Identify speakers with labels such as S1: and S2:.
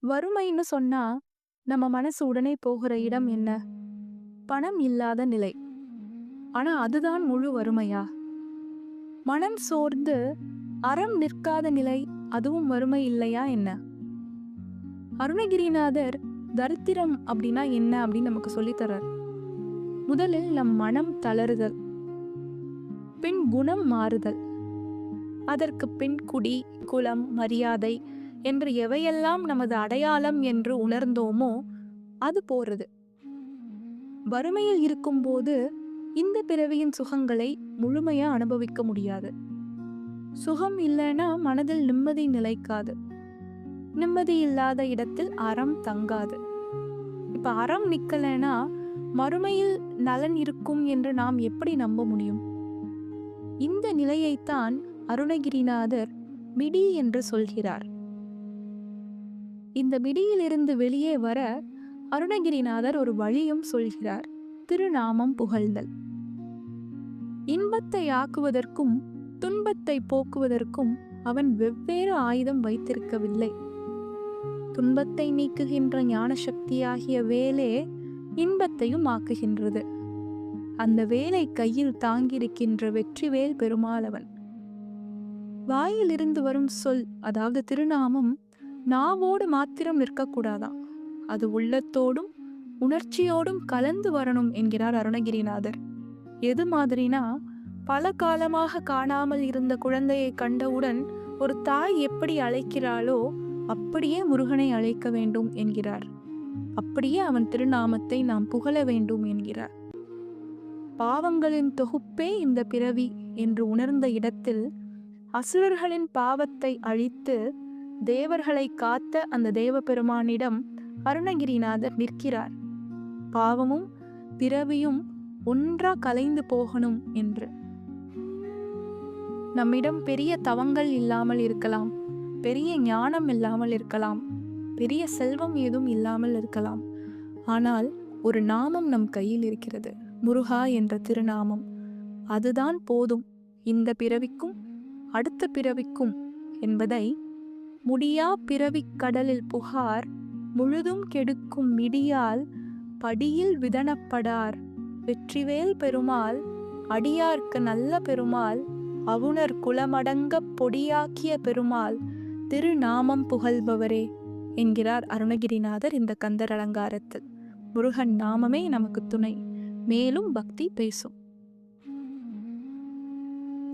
S1: வறுமைன்னு சொன்னா நம்ம மனசு உடனே போகிற இடம் என்ன? பணம் இல்லாத நிலை. ஆனா அதுதான் முழு வறுமையா? மனம் சோர்ந்து அறம் நிற்காத நிலை, அதுவும் வறுமை இல்லையா என்ன? அருணகிரிநாதர் தரித்திரம் அப்படின்னா என்ன அப்படின்னு நமக்கு சொல்லித் தர்றார். முதலில் நம் மனம் தளறுதல், பின் குணம் மாறுதல், அதற்கு பின் குடி, குலம், மரியாதை என்று எவையெல்லாம் நமது அடையாளம் என்று உணர்ந்தோமோ அது போறது. வறுமையில் இருக்கும்போது இந்த பிறவியின் சுகங்களை முழுமையா அனுபவிக்க முடியாது. சுகம் இல்லைன்னா மனதில் நிம்மதி நிலைக்காது. நிம்மதி இல்லாத இடத்தில் அறம் தங்காது. இப்ப அறம் நிக்கலைன்னா மறுமையில் நலன் இருக்கும் என்று நாம் எப்படி நம்ப முடியும்? இந்த நிலையைத்தான் அருணகிரிநாதர் மிடி என்று சொல்கிறார். இந்த மிடியிலிருந்து வெளியே வர அருணகிரிநாதர் ஒரு வழியும் சொல்கிறார். திருநாமம் புகழ்தல். இன்பத்தை ஆக்குவதற்கும் துன்பத்தை போக்குவதற்கும் அவன் வெவ்வேறு ஆயுதம் வைத்திருக்கவில்லை. துன்பத்தை நீக்குகின்ற ஞான சக்தியாகிய வேலே இன்பத்தையும் ஆக்குகின்றது. அந்த வேலை கையில் தாங்கியிருக்கின்ற வெற்றிவேல் பெருமாளவன். வாயிலிருந்து வரும் சொல், அதாவது திருநாமம், நாவோடு மாத்திரம் நிற்கக்கூடாதான், அது உள்ளத்தோடும் உணர்ச்சியோடும் கலந்து வரணும் என்கிறார் அருணகிரிநாதர். எது மாதிரினா, பல காலமாக காணாமல் இருந்த குழந்தையை கண்டவுடன் ஒரு தாய் எப்படி அழைக்கிறாளோ அப்படியே முருகனை அழைக்க வேண்டும் என்கிறார். அப்படியே அவன் திருநாமத்தை நாம் புகழ வேண்டும் என்கிறார். பாவங்களின் தொகுப்பே இந்த பிறவி என்று உணர்ந்த இடத்தில் அசுரர்களின் பாவத்தை அழித்து தேவர்களை காத்த அந்த தேவபெருமானிடம் அருணகிரிநாதர் நிற்கிறார். பாவமும் பிறவியும் ஒன்றா கலைந்து போகணும் என்று. நம்மிடம் பெரிய தவங்கள் இல்லாமல் இருக்கலாம், பெரிய ஞானம் இல்லாமல் இருக்கலாம், பெரிய செல்வம் ஏதும் இல்லாமல் இருக்கலாம். ஆனால் ஒரு நாமம் நம் கையில் இருக்கிறது, முருகா என்ற திருநாமம். அதுதான் போதும் இந்த பிறவிக்கும் அடுத்த பிறவிக்கும் என்பதை முடியா பிறவிக் கடலில் புகார் முழுதும் கெடுக்கும் மிடியால் படியில் விதனப்படார் வெற்றிவேல் பெருமாள் அடியார்க்கு நல்ல பெருமாள் அவுணர் குலமடங்கப் பொடியாக்கிய பெருமாள் திருநாமம் புகழ்பவரே என்கிறார் அருணகிரிநாதர் இந்த கந்தர் அலங்காரத்தில். முருகன் நாமமே நமக்கு துணை. மேலும் பக்தி பேசும்.